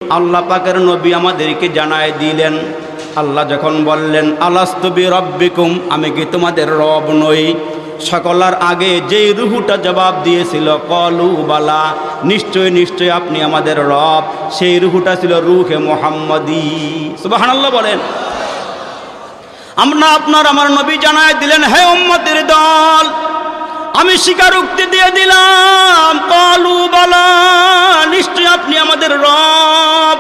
আল্লাহ পাকের নবী আমাদেরকে জানায় দিলেন। আল্লাহ যখন বললেন আলাস্তু বিরাব্বিকুম, আমি কি তোমাদের রব নই? সকলার আগে যেই রুহুটা জবাব দিয়েছিল কলু বালা, নিশ্চয় নিশ্চয় আপনি আমাদের রব, সেই রুহুটা ছিল রূহে মুহাম্মদী। সুবহানাল্লাহ বলেন। আমরা আপনার আমার নবী জানায় দিলেন, হে উম্মতের দল, আমি স্বীকারোক্তি দিয়ে দিলাম কলু বালা, নিশ্চয় আপনি আমাদের রব,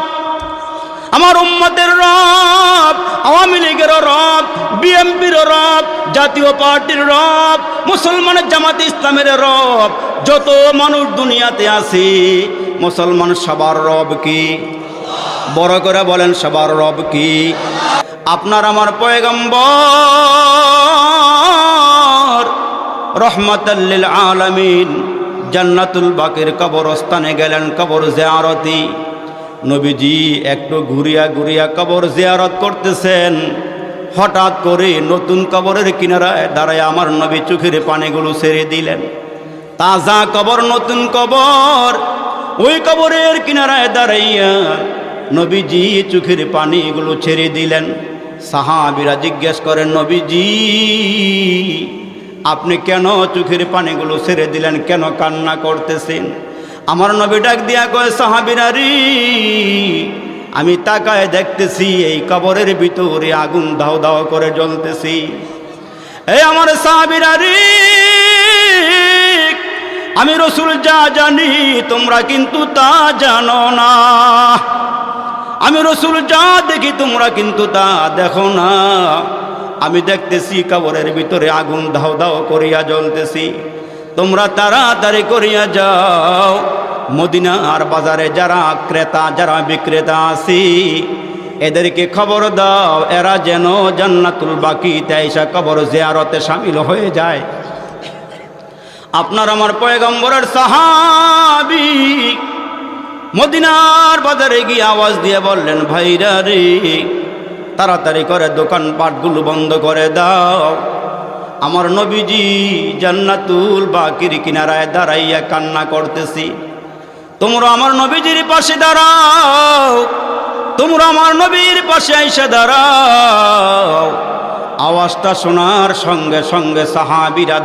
আমার উম্মতের রব, আওয়ামী লীগের রব, বিএনপির রব, জাতীয় পার্টির রব, মুসলমানের জামাত ইসলামের রব, যত মানুষ দুনিয়াতে আছে মুসলমান সবার রব কি? বড় করে বলেন, সবার রব কি? আপনার আমার পয়গম্বর রহমাতাল লিল আলামিন জান্নাতুল বাকির কবরস্থানে গেলেন কবর জিয়ারতি। নবীজি একটু ঘুরিয়া ঘুরিয়া কবর জিয়ারত করতেছেন। হঠাৎ করে নতুন কবরের কিনারায় দাঁড়ায় আমার নবী চোখের পানিগুলো ছেড়ে দিলেন। তাজা কবর, নতুন কবর, ওই কবরের কিনারায় দাঁড়াইয়া নবীজি চোখের পানিগুলো ছেড়ে দিলেন। সাহাবীরা জিজ্ঞেস করেন, নবীজি আপনি কেন চোখের পানিগুলো ছেড়ে দিলেন, কেন কান্না করতেছেন? আমার নবী ডাক দিয়া কয়, সাহাবীরা রে, আমি তাকায় দেখতেছি এই কবরের ভিতরে আগুন দাও দাও করে জ্বলতেছি। এই আমার সাহাবীরা রে, আমি রাসূল যা জানি তোমরা কিন্তু তা জানো না, আমি রাসূল যা দেখি তোমরা কিন্তু তা দেখো না। আমি দেখতেছি কবরের ভিতরে আগুন দাও দাও করিয়া জ্বলতেছি। তোমরা তাড়াতাড়ি করিয়া যাও, মদিনার বাজারে যারা ক্রেতা যারা বিক্রেতা আছে এদেরকে খবর দাও, এরা যেন জান্নাতুল বাকিতে আইসা কবর জিয়ারতে শামিল হয়ে যায়। আপনার আমার পয়গম্বরের সাহাবী মদিনার বাজারে গিয়ে আওয়াজ দিয়ে বললেন, ভাইরা রে, তাড়াতাড়ি করে দোকানপাটগুলো বন্ধ করে দাও। আমার নবীজি জান্নাতুল বাকির কিনারায় দাঁড়াইয়া কান্না করতেছি। তোমরা আমার নবীজির পাশে দাঁড়াও, তোমরা আমার নবীর পাশে আইসা দাঁড়াও। আওয়াজটা শোনার সঙ্গে সঙ্গে সাহাবীরা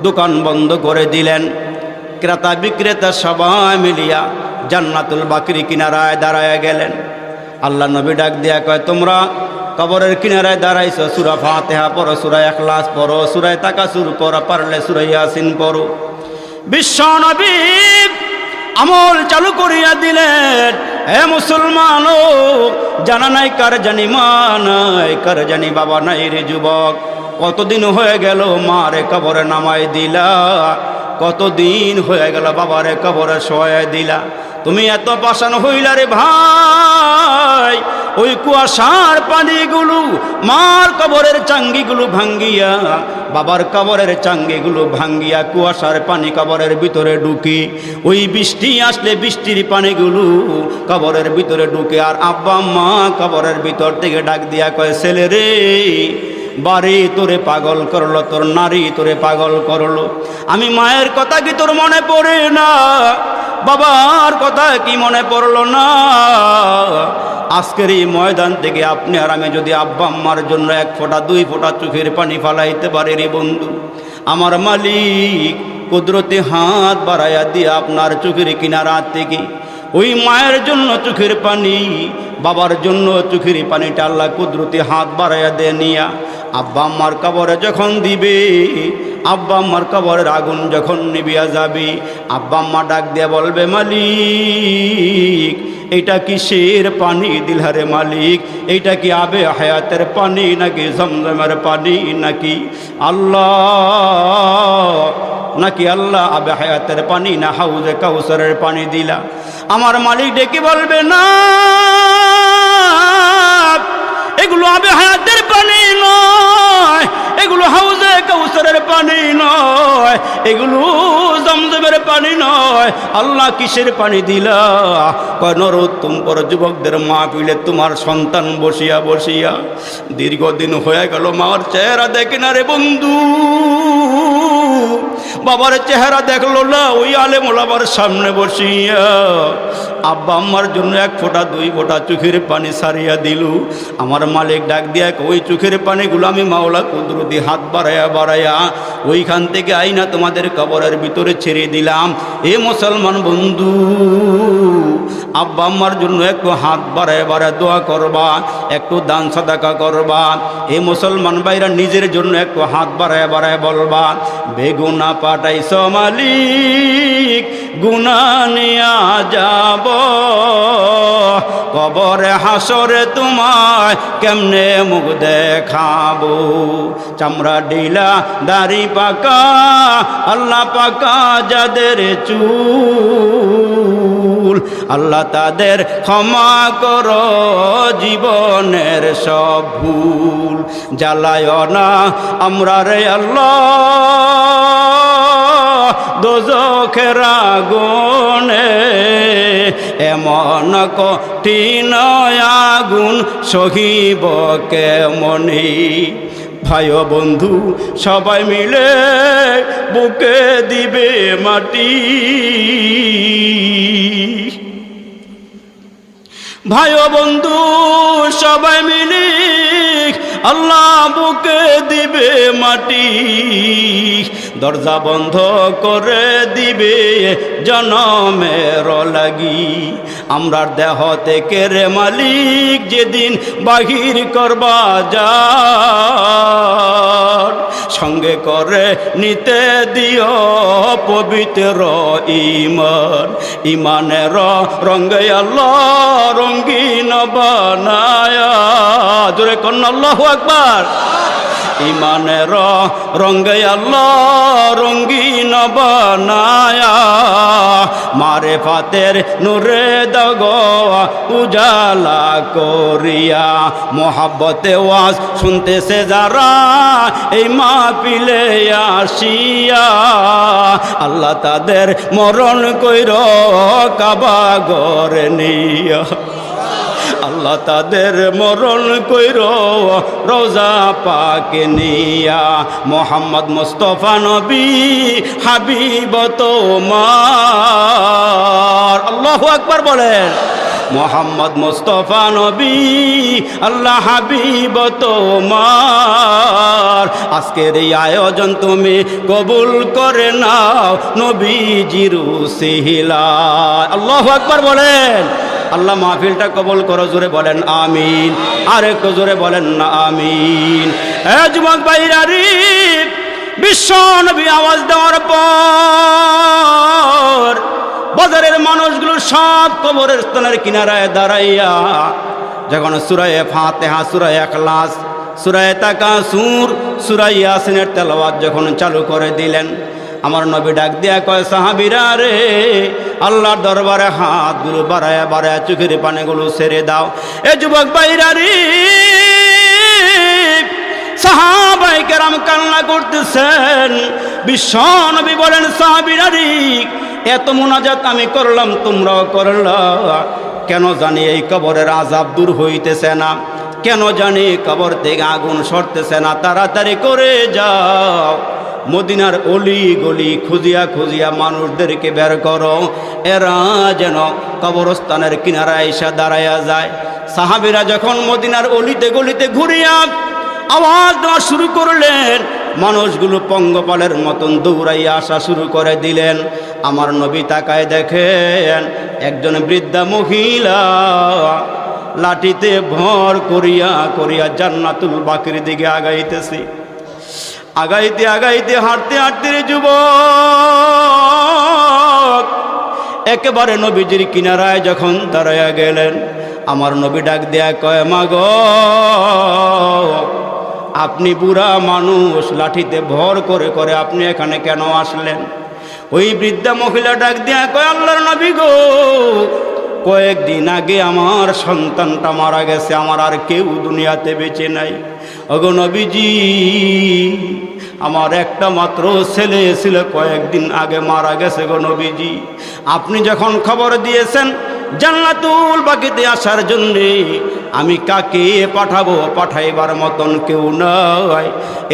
দোকান বন্ধ করে দিলেন। ক্রেতা বিক্রেতা সবাই মিলিয়া জান্নাতুল বাকির কিনারায় দাঁড়ায় গেলেন। আল্লাহ নবী ডাক দিয়া কয়, তোমরা কবরের কিনারায় দাঁড়াইছো, সূরা ফাতিহা পড়ো, সূরা ইখলাস পড়ো, সূরা তাকাসুর পড়ো, পারলে সূরা ইয়াসিন পড়ো। বিশ্ব নবী আমল চালু করিয়া দিলেন, হে মুসলমান, জানা নাই কার জানি মা নাই, কার জানি বাবা নাই রে যুবক, কতদিন হয়ে গেল মারে কবরে নামাই দিলা, কতদিন হয়ে গেল বাবারে কবরে শোয়াই দিলা, তুমি এত পাষাণ হইলা রে ভাই। ওই কুয়াশার পানিগুলো মার কবরের চাঙ্গিগুলো ভাঙ্গিয়া, বাবার কবরের চাঙ্গিগুলো ভাঙ্গিয়া কুয়াশার পানি কবরের ভিতরে ঢুকি, ওই বৃষ্টি আসলে বৃষ্টির পানিগুলো কবরের ভিতরে ঢুকে। আর আব্বা মা কবরের ভিতর থেকে ডাক দিয়া কয়, ছেলে রে, বাড়ি তোরে পাগল করলো, তোর নারী তোরে পাগল করলো, আমি মায়ের কথা কি তোর মনে পড়ে না? বাবার কথা কি মনে পড়লো না? আজকের এই ময়দান থেকে আপনি আর আমি যদি আব্বা আম্মার জন্য এক ফোঁটা দুই ফোঁটা চোখের পানি ফালাইতে পারি রে বন্ধু, আমার মালিক কুদরতি হাত বাড়াইয়া দিয়ে আপনার চোখের কিনারা থেকে ওই মায়ের জন্য চোখের পানি, বাবার জন্য চোখের পানিটা আল্লাহ কুদরতি হাত বাড়াইয়া দিয়ে নিয়া আব্বা আম্মার কবরে যখন দিবে, আব্বা আম্মার কবরের আগুন যখন নিভিয়া যাবে, আব্বা আম্মা ডাক দিয়ে বলবে, মালিক এইটা কিসের পানি দিলহারে মালিক? এইটা কি আবে হায়াতের পানি নাকি জমজমের পানি নাকি আল্লাহ আবে হায়াতের পানি না হাউজে কাউসারের পানি দিলা? আমার মালিক ডেকে বলবে, না, এগুলো আবে হায়াতের পানি নয়, এগুলো হাউজে কাউসারের পানি নয়, এগুলো জমজমের পানি নয়। আল্লাহ কিসের পানি দিলা? কয়, নরোত্তম পর যুবকদের মাহফিলে তোমার সন্তান বসিয়া বসিয়া দীর্ঘদিন হয়ে গেল মার চেহারা দেখে না রে বন্ধু, বাবার চেহারা দেখলো না, ওই আলেম ওলামার সামনে বসিয়া আব্বা আম্মার জন্য 1 ফোঁটা 2 ফোঁটা চোখের পানি সারিয়া দিল। আমার মালিক ডাক দিয়া ওই চোখের পানিগুলো আমি মাওলা কুদরতি হাত বাড়াইয়া বাড়াইয়া ওইখান থেকে আইনা তোমাদের কবরের ভিতরে ছেড়ে দিলাম। এ মুসলমান বন্ধু, আব্বা আম্মার জন্য একটু হাত বাড়ায় বাড়ায় দোয়া করবা, একটু দান সাদাকা করবা। এ মুসলমান ভাইরা নিজের জন্য একটু হাত বাড়ায় বাড়ায় বলবা, বেগুনা পাঠাইছ মালিক, গুনা নিয়া যাব, কবরে হাসরে তোমায় কেমনে মুখ দেখাবো। চামড়া ডিলা দাড়ি পাকা, আল্লাহ পাকা যাদের চুল, আল্লাহ তাদের ক্ষমা করো জীবনের সব ভুল। জ্বালায় না আমরা রে আল্লাহ দোজখের আগুনে, এমন কঠিন আগুন সহিব কেমনি। ভাই ও বন্ধু সবাই মিলে বুকে দিবে মাটি, ভাই ও বন্ধু সবাই মিলে আল্লাহ বুকে দিবে মাটি। দরজা বন্ধ করে দিবে জনমের লাগি। আমরার দেহ থেকে রে মালিক যেদিন বাহির করবা যান, সঙ্গে করে নিতে দিও পবিত্র ঈমান। ঈমানের রঙে আল্লাহ রঙিন বানায়া, জোরে কন্যা আল্লাহু আকবার। ঈমানের রঙে আল্লাহ রঙিন বানায়া, মারেফাতের নূরে দাগ উজালা করিয়া। মোহাব্বতে ওয়াজ শুনতেছে যারা এই মাহফিলে আসিয়া, আল্লাহ তাদের মরণ কইর কাবা ঘরে নিয়া, আল্লাহ তাদের মরণ কইর রোজা পাকে নিয়া। মোহাম্মদ মুস্তাফা নবী হাবিব তোমার, আল্লাহু আকবার বলেন। মোহাম্মদ মুস্তাফা নবী আল্লাহ হাবিব তোমার, আজকের এই আয়োজন তুমি কবুল করে নাও নবীজির উসিলায়। আল্লাহু আকবার বলেন। আল্লাহ মাহফিলটা কবুল করো, জোরে বলেন আমিন। আর একটু জোরে বলেন না আমিন। যুবক ভাইরা রে, বিশ্ব নবী আওয়াজ দেওয়ার পর বাজারের মানুষগুলো সব কবরের স্থানের কিনারায় দাঁড়াইয়া যখন সূরা ফাতিহা, সূরা ইখলাস, সূরা তাকাসুর, সূরা ইয়াসিনের তেলাওয়াত যখন চালু করে দিলেন, আমার নবী ডাক দিয়া কয়, সাহাবীরা রে, আল্লাহর দরবারে হাতগুলো বাড়ায়া বাড়ায়া চোখের পানিগুলো ছেড়ে দাও। এ যুবক ভাইরা রে, সাহাবায়ে কেরাম কান্না করতেছেন। বিশ্ব নবী বলেন, সাহাবীরা রে, এত মুনাজাত আমি করলাম, তোমরাও করলা, কেন জানি এই কবরের আযাব দূর হইতেছে না, কেন জানি কবর থেকে আগুন সরতেছে না। তাড়াতাড়ি করে যাও, মদিনার অলি গলি খুঁজিয়া খুঁজিয়া মানুষদেরকে বের করো, এরা যেন কবরস্থানের কিনারায় এসে দাঁড়াইয়া যায়। সাহাবীরা যখন মদিনার অলিতে গলিতে ঘুরিয়া আওয়াজ দেওয়া শুরু করলেন, মানুষগুলো পঙ্গপালের মতন দৌড়াইয়া আসা শুরু করে দিলেন। আমার নবী তাকায় দেখেন একজন বৃদ্ধা মহিলা লাঠিতে ভর করিয়া করিয়া জান্নাতুল বাকির দিকে আগাইতেছে। আগাইতে আগাইতে হাঁটতে হাঁটতে যুবক একেবারে নবীজির কিনারায় যখন দাঁড়াইয়া গেলেন, আমার নবী ডাক দেয়া কয়, মা গো, আপনি বুড়া মানুষ, লাঠিতে ভর করে করে আপনি এখানে কেন আসলেন? ওই বৃদ্ধা মহিলা ডাক দেয়া কয়, আল্লাহর নবী গো, কয়েকদিন আগে আমার সন্তানটা মারা গেছে, আমার আর কেউ দুনিয়াতে বেঁচে নাই। ওগো নবীজি, আমার একটা মাত্র ছেলে ছিল, কয়েকদিন আগে মারা গেছে গো নবীজি। আপনি যখন খবর দিয়েছেন জান্নাতুল বাকিতে আসার জন্যে আমি কাকে পাঠাবো? পাঠাইবার মতন কেউ নাই।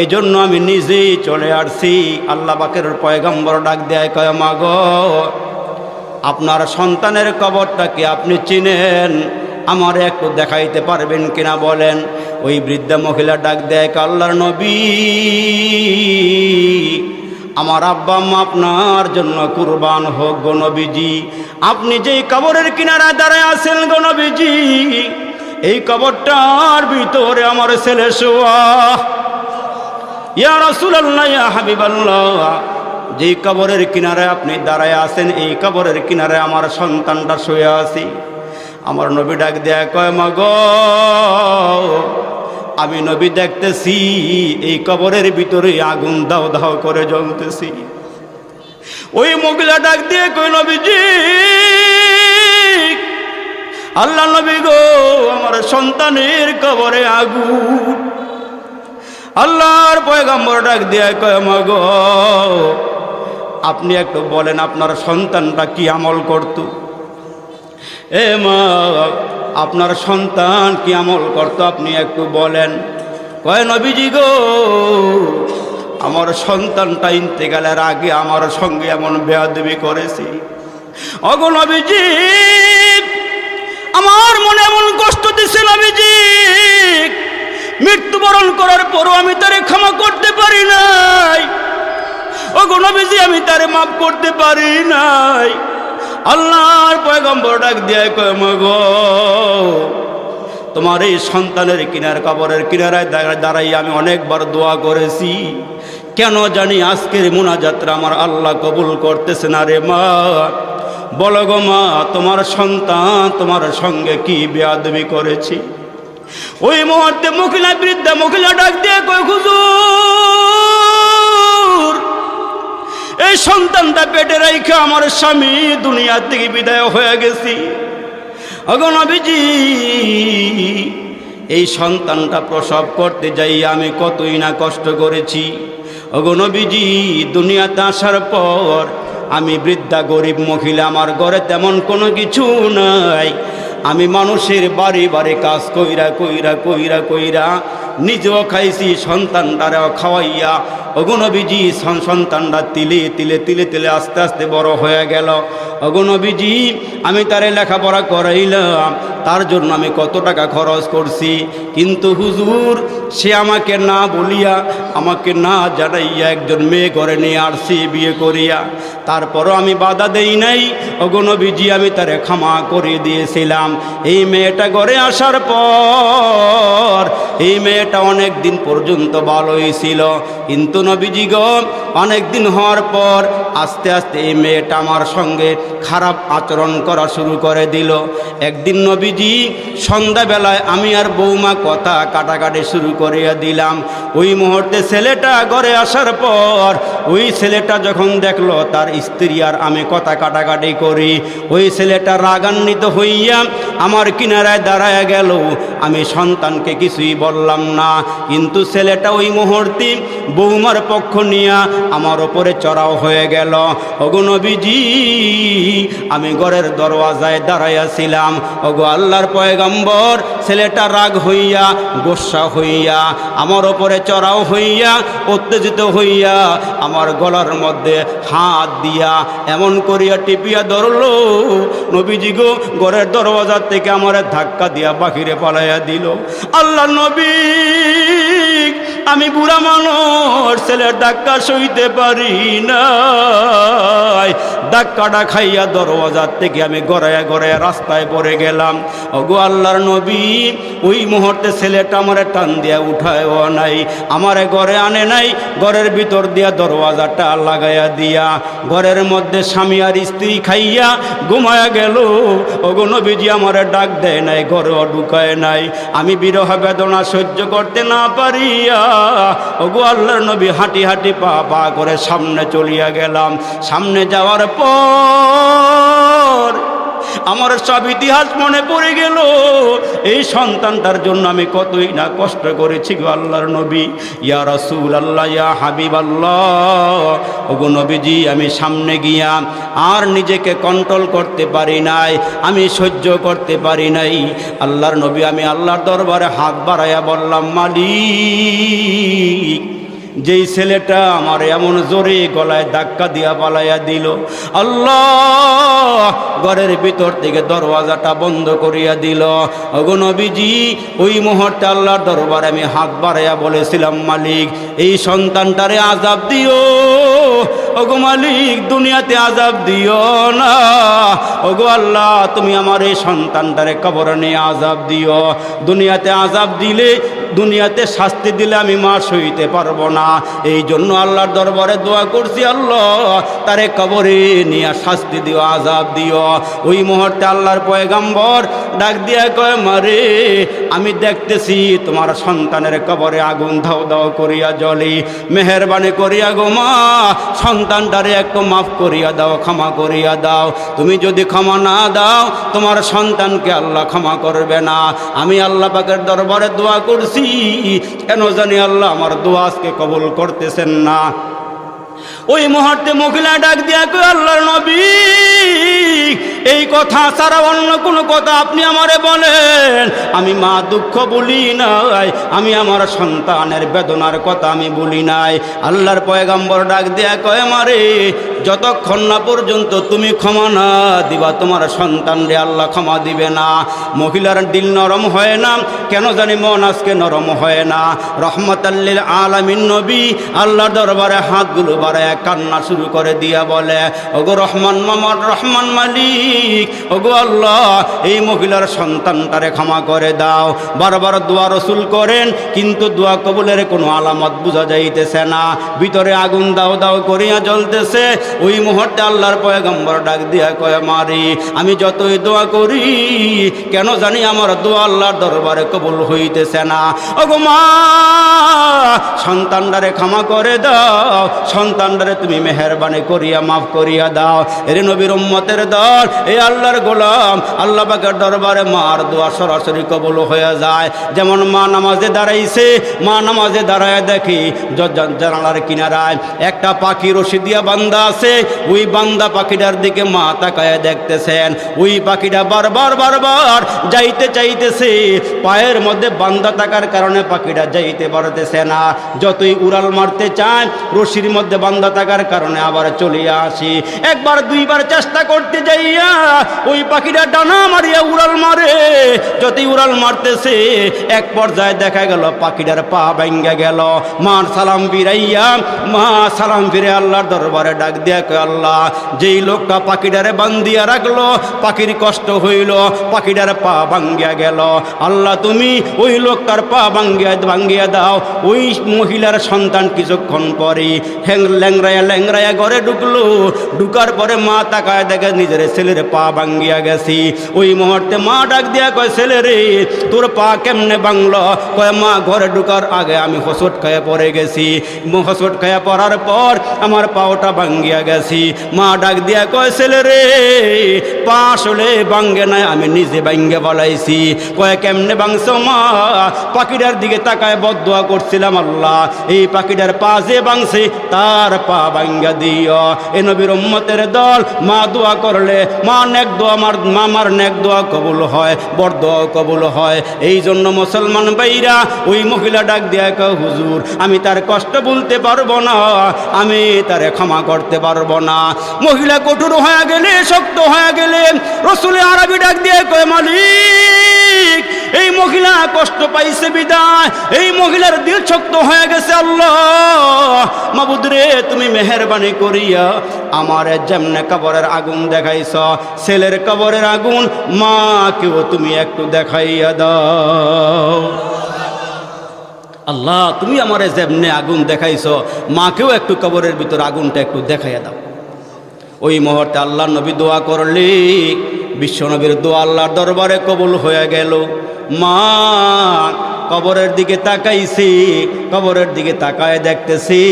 এজন্য আমি নিজেই চলে আসছি। আল্লাহ পাকের পয়গম্বর ডাক দেয়, কয় মা গো, আপনার সন্তানের কবরটা কি আপনি চিনেন? আমার একটু দেখাইতে পারবেন কিনা বলেন। ওই বৃদ্ধা মহিলা ডাক দেয়, আল্লাহর নবী, আমার আব্বা আম্মা আপনার জন্য কুরবান হোক গো নবীজি। আপনি যেই কবরের কিনারায় দাঁড়ায় আছেন গো নবীজি, এই কবরটার ভিতরে আমার ছেলে শোয়া। ইয়া রাসূলুল্লাহ, ইয়া হাবিবাল্লাহ, যেই কবরের কিনারায় আপনি দাঁড়ায় আছেন, এই কবরের কিনারায় আমার সন্তানটা শুয়ে আছে। আমার নবী ডাক দেয়, কয় মা গো, আমি নবী দেখতেছি এই কবরের ভিতরে আগুন দাও দাও করে জ্বলতেছি। ওই মহিলা ডাক দিয়ে কই, নবীজি, আল্লাহ নবী গো, আমার সন্তানের কবরে আগুন। আল্লাহর পয়গম্বর ডাক দিয়ে কয় মা গো, আপনি একটু বলেন আপনার সন্তানটা কি আমল করত? এ মা, আপনার সন্তান কি আমল করত আপনি একটু বলেন। কয় নবীজি গো, আমার সন্তানটা ইন্তেকালের আগে আমার সঙ্গে এমন বেয়াদবি করেছে। ওগো নবীজি, আমার মনে এমন কষ্ট দিছে নবীজি, মৃত্যুবরণ করার পরও আমি তারে ক্ষমা করতে পারি নাই। ওগো নবীজি, আমি তারে মাফ করতে পারি নাই। আল্লাহর পয়গম্বর ডাক দিয়ে কয় মা গো, তোমার এই সন্তানের কিনার কবরের কিনারায় দাঁড়াই আমি অনেকবার দোয়া করেছি, কেন জানি আজকের মুনাজাতটা আমার আল্লাহ কবুল করতেছে না রে মা। বলো গো মা, তোমার সন্তান তোমার সঙ্গে কি বেয়াদবি করেছি? ওই মুহূর্তে বৃদ্ধা মহিলা ডাক দিয়ে কয়, হুজুর, এই সন্তানটা পেটে রেখে আমার স্বামী দুনিয়া থেকে বিদায় হয়ে গেছি। ওগো নবীজি, এই সন্তানটা প্রসব করতে যাই আমি কতই না কষ্ট করেছি। ওগো নবীজি, দুনিয়াতে আসার পর আমি বৃদ্ধা গরিব মহিলা, আমার ঘরে তেমন কোনো কিছু নাই। আমি মানুষের বাড়ি বাড়ি কাজ কইরা কইরা কইরা কইরা নিজেও খাইছি, সন্তানটারেও খাওয়াইয়া। ওগো নবীজি, সন্তানটা তিলে তিলে তিলে তিলে আস্তে আস্তে বড় হয়ে গেল। ওগো নবীজি, আমি তারে লেখাপড়া করাইলাম, তার জন্য আমি কত টাকা খরচ করছি, কিন্তু হুজুর সে আমাকে না বলিয়া, আমাকে না জানাইয়া একজন মেয়ে ঘরে নিয়ে আসছি বিয়ে করিয়া। তারপরও আমি বাধা দেই নাই। ওগো নবীজি, আমি তারে ক্ষমা করে দিয়েছিলাম। এই মেয়েটা ঘরে আসার পর এই মেয়েটা অনেক দিন পর্যন্ত ভালোই ছিল, কিন্তু নবীজি গো, অনেক দিন হওয়ার পর আস্তে আস্তে এই মেয়েটা আমার সঙ্গে খারাপ আচরণ করা শুরু করে দিল। একদিন নবীজি সন্ধ্যাবেলায় আমি আর বৌমা কথা কাটাকাটি শুরু করিয়া দিলাম। ওই মুহূর্তে ছেলেটা ঘরে আসার পর ওই ছেলেটা যখন দেখলো তার স্ত্রী আর আমি কথা কাটাকাটি করি, ওই ছেলেটা রাগান্বিত হইয়া আমার কিনারায় দাঁড়ায় গেল। আমি সন্তানকে কিছুই বললাম না, কিন্তু ছেলেটা ওই মুহূর্তে বৌমার পক্ষ নিয়া আমার ওপরে চড়াও হয়ে গেল। ওগো নবীজি, আমি ঘরের দরওয়াজায় দাঁড়াইয়াছিলাম। ওগো আল্লাহর পয়গম্বর, ছেলেটা রাগ হইয়া গোসা হইয়া আমার ওপরে চড়াও হইয়া উত্তেজিত হইয়া আমার গলার মধ্যে হাত দিয়া এমন করিয়া টিপিয়া ধরলো। নবীজি গো, ঘরের দরওয়াজার থেকে আমার ধাক্কা দিয়া বাহিরে পালাইয়া দিল। আল্লাহ নবী, আমি বুড়া মানুষ, ছেলের ধাক্কা সইতে পারি না। ধাক্কাটা খাইয়া দরওয়াজার থেকে আমি গড়াইয়া গড়াইয়া রাস্তায় পড়ে গেলাম। ওগো আল্লাহর নবী, ওই মুহূর্তে ছেলেটা আমার টান দিয়া উঠায়ও নাই, আমারে ঘরে আনে নাই, ঘরের ভিতর দিয়া দরওয়াজাটা লাগাইয়া দিয়া ঘরের মধ্যে স্বামী আর স্ত্রী খাইয়া ঘুমায়া গেল। ওগো নবীজি, আমারে ডাক দেয় নাই, ঘরেও ঢুকায় নাই। আমি বিরহ বেদনা সহ্য করতে না পারিয়া ওগো আল্লাহর নবী হাঁটি হাঁটি পা পা করে সামনে চলিয়া গেলাম। সামনে যাওয়ার পর আমার সব ইতিহাস মনে পড়ে গেল। এই সন্তানটার জন্য আমি কতই না কষ্ট করেছি গো আল্লাহর নবী। ইয়া রাসূলুল্লাহ, ইয়া হাবিবাল্লাহ, ওগো নবীজি, আমি সামনে গিয়া আর নিজেকে কন্ট্রোল করতে পারি নাই, আমি সহ্য করতে পারি নাই। আল্লাহর নবী, আমি আল্লাহর দরবারে হাত বাড়াইয়া বললাম, মালিক, যেই ছেলেটা আমার এমন জোরে গলায় ধাক্কা দিয়া পালাইয়া দিল, আল্লাহ ঘরের ভিতর থেকে দরওয়াজাটা বন্ধ করিয়া দিল। ওগো নবীজি, ওই মুহূর্তে আল্লাহর দরবারে আমি হাত বাড়াইয়া বলেছিলাম, মালিক, এই সন্তানটারে আযাব দিও। ওগো মালিক, দুনিয়াতে আযাব দিও না। ওগো আল্লাহ, তুমি আমার এই সন্তানটারে কবরে নিয়ে আযাব দিও। দুনিয়াতে আযাব দিলে, দুনিয়াতে শাস্তি দিলে আমি মা সইতে পারবো না। এই জন্য আল্লাহর দরবারে দোয়া করছি, আল্লাহ তারে কবরে নিয়ে শাস্তি দিও, আযাব দিও। ওই মুহূর্তে আল্লাহর পয়গম্বর ডাক দিয়া কয়, মারে, আমি দেখতেছি তোমার সন্তানের কবরে আগুন ধাও ধাও করিয়া জ্বলে। মেহেরবানি করিয়া গো মা, সন্তানটারে একটু মাফ করিয়া দাও, ক্ষমা করিয়া দাও। তুমি যদি ক্ষমা না দাও, তোমার সন্তানকে আল্লাহ ক্ষমা করবে না। আমি আল্লাহ পাকের দরবারে দোয়া করছি, কেন জানি আল্লাহ আমার দোয়া আজকে কবুল করতেছেন না। ওই মুহূর্তে মহিলা ডাক দিয়া কই, আল্লাহর নবী, এই কথা ছাড়া অন্য কোনো কথা আপনি আমারে বলেন। আমি মা দুঃখ বলি নাই, আমি আমার সন্তানের বেদনার কথা আমি বলি নাই। আল্লাহর পয়গম্বর ডাক দিয়া কয়, মারে, যতক্ষণ না পর্যন্ত তুমি ক্ষমা না দিবা, তোমার সন্তানরে আল্লাহ ক্ষমা দিবে না। মহিলার দিল নরম হয় না, কেন জানি মন আজকে নরম হয় না। রহমাতাল লিল আলামিন নবী আল্লাহর দরবারে হাতগুলো বাড়ায় কান্না শুরু করে দিয়া বলে, ওগো রহমান মামার রহমান মালিক, ওগো আল্লাহ, এই মহিলার সন্তানটারে ক্ষমা করে দাও। বারবার দোয়া রসুল করেন, কিন্তু দোয়া কবুলের কোনো আলামত বোঝা যাইতেছে না। ভিতরে আগুন দাও দাও করিয়া জ্বলতেছে। ওই মুহূর্তে আল্লাহর পয়গম্বর ডাক দিয়া কয়, মারি, আমি যতই দোয়া করি, কেন জানি আমার দোয়া আল্লাহর দরবারে কবুল হইতেছে না। ওগো মা, সন্তানটারে ক্ষমা করে দাও, সন্তানটারে তুমি মেহেরবানি করিয়া মাফ করিয়া দাও। এর নবীর উম্মতের দল, এই আল্লাহর গোলাম, আল্লাহ পাকের দরবারে মার দোয়া সরাসরি কবুল হয়ে যায়। যেমন মা নামাজে দাঁড়াইছে, মা নামাজে দাঁড়ায় দেখি জানালার কিনারায় একটা পাখি রশি দিয়া বান্ধা আছে। ওই বান্দা পাখিটার দিকে মা তাকায় দেখতেছেন। ওই পাখিটা বারবার বারবার যাইতে চাইতেছে, পায়ের মধ্যে বান্ধা থাকার কারণে পাখিটা যাইতে পারতেছে না। যতই উড়াল মারতে চায়, রশির মধ্যে বান্ধা থাকার কারণে আবার চলিয়া আসি। একবার দুইবার চেষ্টা করতে যাইয়া ওই পাখিটা ডানা মারিয়া উড়াল মারে। যতই উড়াল মারতেছে, এক পর্যায়ে দেখা গেল পাখিটার পা ভাঙ্গা গেল। মা সালাম ফিরাইয়া, মা সালাম ফিরে আল্লাহর দরবারে ডাক দিয়া কয়, আল্লাহ, যেই লোকটা পাখিটারে বান্ধিয়া রাখলো, পাখির কষ্ট হইল, পাখিটার পা ভাঙ্গিয়া গেল, আল্লাহ তুমি ওই লোকটার পা ভাঙ্গিয়া দাও। ওই মহিলার সন্তান কিছুক্ষণ পরে ল্যাংরায়া ল্যাংরায়া ঘরে ঢুকলো। ঢুকার পরে মা তাকায় দেখে নিজের ছেলের পা ভাঙ্গিয়া গেছি। ওই মুহূর্তে মা ডাক দিয়া কয়, ছেলে রে, তোর পা কেমনে ভাঙলো? কয়, মা, ঘরে ঢুকার আগে আমি হোঁচট খাইয়া পড়ে গেছি। হোঁচট খাইয়া পড়ার পর আমার পাওটা ভাঙ্গিয়া গেছি। মা ডাক দিয়া কয়, ছেলে রে, পা আসলে ভাঙ্গে নাই, আমি নিজে ভাঙ্গে বলাইছি। কয়, কেমনে ভাঙছো মা? পাখিটার দিকে তাকায় বদদোয়া করছিলাম, আল্লাহ, এই পাখিটার পা যে ভাঙছে তার পা ভাঙ্গা দিও। এ নবীর উম্মতের দল, মা দোয়া করলে মা নেক দোয়া, মামার নেক দোয়া কবুল হয়, বড় দোয়া কবুল হয়। এই জন্য মুসলমান ভাইরা, ওই মহিলা ডাক দিয়া কয়, হুজুর, আমি তার কষ্ট বলতে পারবো না, আমি তারে ক্ষমা করতে পারবো না। মহিলা কঠোর হয়ে গেলে, শক্ত হয়ে গেলে, রসুলে আরবি ডাক দিয়ে কয়, মালিক, এই মহিলা কষ্ট পাইছে বিদায়, এই মহিলার দিল শক্ত হয়ে গেছে। আল্লাহ মাবুদ রে, তুমি মেহেরবানি করিয়া আমার যেমনে কবরের আগুন দেখাইছ, ছেলের কবরের আগুন মাকেও তুমি একটু দেখাইয়া দাও। আল্লাহ, তুমি আমারে যেমনে আগুন দেখাইছ, মাকেও একটু কবরের ভিতর আগুনটা একটু দেখাইয়া দাও। ওই মুহূর্তে আল্লাহ নবী দোয়া করলে, বিশ্ব নবীর দোয়া আল্লাহর দরবারে কবুল হয়ে গেল। মা কবরের দিকে তাকাইছি, কবরের দিকে তাকায় দেখতেছি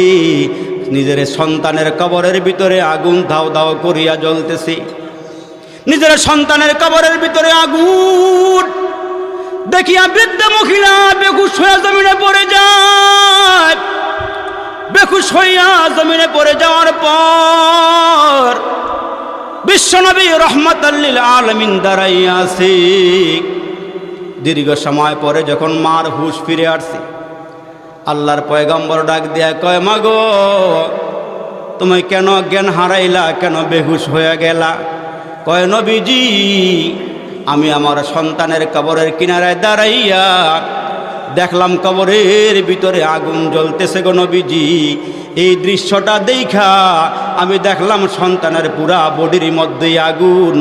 নিজের সন্তানের কবরের ভিতরে আগুন ধাও ধাও করিয়া জ্বলতেছি। নিজের সন্তানের কবরের ভিতরে আগুন দেখিয়া বৃদ্ধ মহিলা বেহুশ হয়ে জমিনে পড়ে যায়। বেহুশ হইয়া জমিনে পড়ে যাওয়ার পর বিশ্বনবী রাহমাতাল লিল আলামিন দাঁড়াইয়া আছে। দীর্ঘ সময় পরে যখন মার হুঁশ ফিরে আসছে, আল্লাহর পয়গম্বর ডাক দিয়া কয়, মা গো, তুমি কেন জ্ঞান হারাইলা, কেন বেহুশ হয়ে গেলা? কয়, নবীজি, আমি আমার সন্তানের কবরের কিনারায় দাঁড়াইয়া দেখলাম কবরের ভিতরে আগুন জ্বলতেছে গো নবীজি। এই দৃশ্যটা দেখা আমি দেখলাম সন্তানের পুরা বডির মধ্যে আগুন,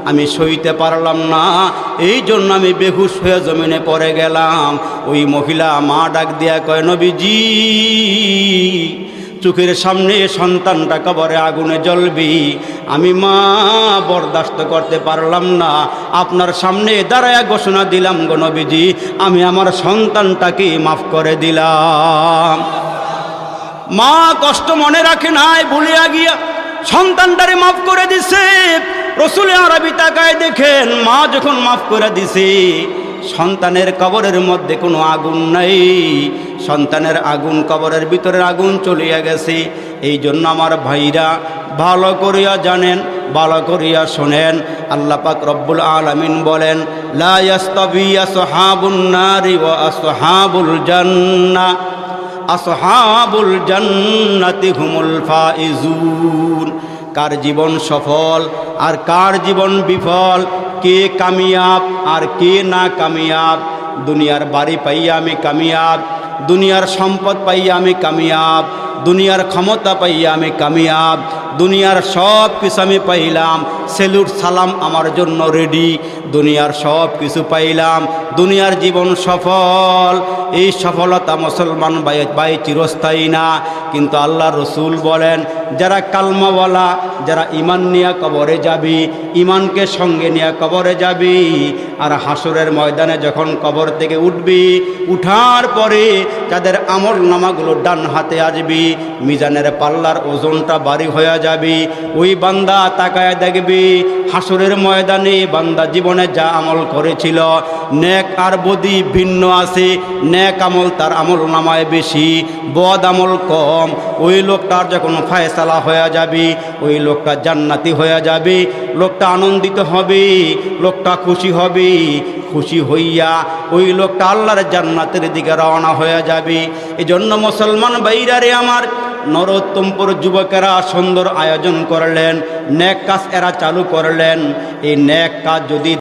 আমি সইতে পারলাম না, এই জন্য আমি বেহুশ হয়ে জমিনে পড়ে গেলাম। ওই মহিলা মা ডাক দিয়া কয়, নবীজি, চোখের সামনে সন্তানটা কবরে আগুনে জ্বলবি, আমি মা বরদাস্ত করতে পারলাম না, আপনার সামনে দাঁড়ায়া ঘোষণা দিলাম গো নবীজি, আমি আমার সন্তানটাকে মাফ করে দিলাম। মা কষ্ট মনে রাখে নাই, ভুলিয়া গিয়া সন্তানটারে মাফ করে দিছে। রসুল আরবি তাকায় দেখেন, মা যখন মাফ করে দিছে, সন্তানের কবরের মধ্যে কোনো আগুন নাই, সন্তানের আগুন কবরের ভিতরে আগুন চলিয়া গেছে। এই জন্য আমার ভাইরা ভালো করিয়া জানেন, ভালো করিয়া শোনেন, আল্লাহ পাক রব্বুল আলামিন বলেন, লা ইয়াস্তাবি আসহাবুন নারি ওয়া আসহাবুল জান্নাহ, আসহাবুল জান্নাতি হুমুল ফাইজুন। কার জীবন সফল আর কার জীবন বিফল, কে কামিয়াব আর কে না কামিয়াব। দুনিয়ার বাড়ি পাইয়া আমি কামিয়াব, দুনিয়ার সম্পদ পাইয়া আমি কামিয়াব, দুনিয়ার ক্ষমতা পাইয়া আমি কামিয়াব, দুনিয়ার সব কিছু আমি পাইলাম, সেলুট সালাম আমার জন্য রেডি। দুনিয়ার সব কিছু পাইলাম, দুনিয়ার জীবন সফল। এই সফলতা মুসলমান ভাই চিরস্থায়ী না। কিন্তু আল্লাহ রসুল বলেন, যারা কালমাওয়ালা, যারা ইমান নিয়ে কবরে যাবি, ইমানকে সঙ্গে নিয়ে কবরে যাবি, আর হাসরের ময়দানে যখন কবর থেকে উঠবি, উঠার পরে যাদের আমল নামাগুলো ডান হাতে আসবি, মিজানের পাল্লার ওজনটা ভারী হয়ে যাবি। ওই বান্দা তাকায় দেখবি হাসরের ময়দানে বান্দা জীবনে যা আমল করেছিল, নেক আর বদি ভিন্ন আছে। নেক আমল তার আমল নামায় বেশি, বদ আমল কম। ওই লোকটার যখন ফায়সালা হয়ে যাবে, ওই লোকটা জান্নাতি হয়ে যাবে, লোকটা আনন্দিত হবে, লোকটা খুশি হবে। খুশি হইয়া ওই লোকটা আল্লাহর জান্নাতের দিকে রওনা হয়ে যাবে। এই জন্য মুসলমান ভাইরারে আমার, নরোত্তমপুর যুবকেরা সুন্দর আয়োজন করলেন, নেক কাজ এরা চালু করলেন। এই নেক কাজ যদি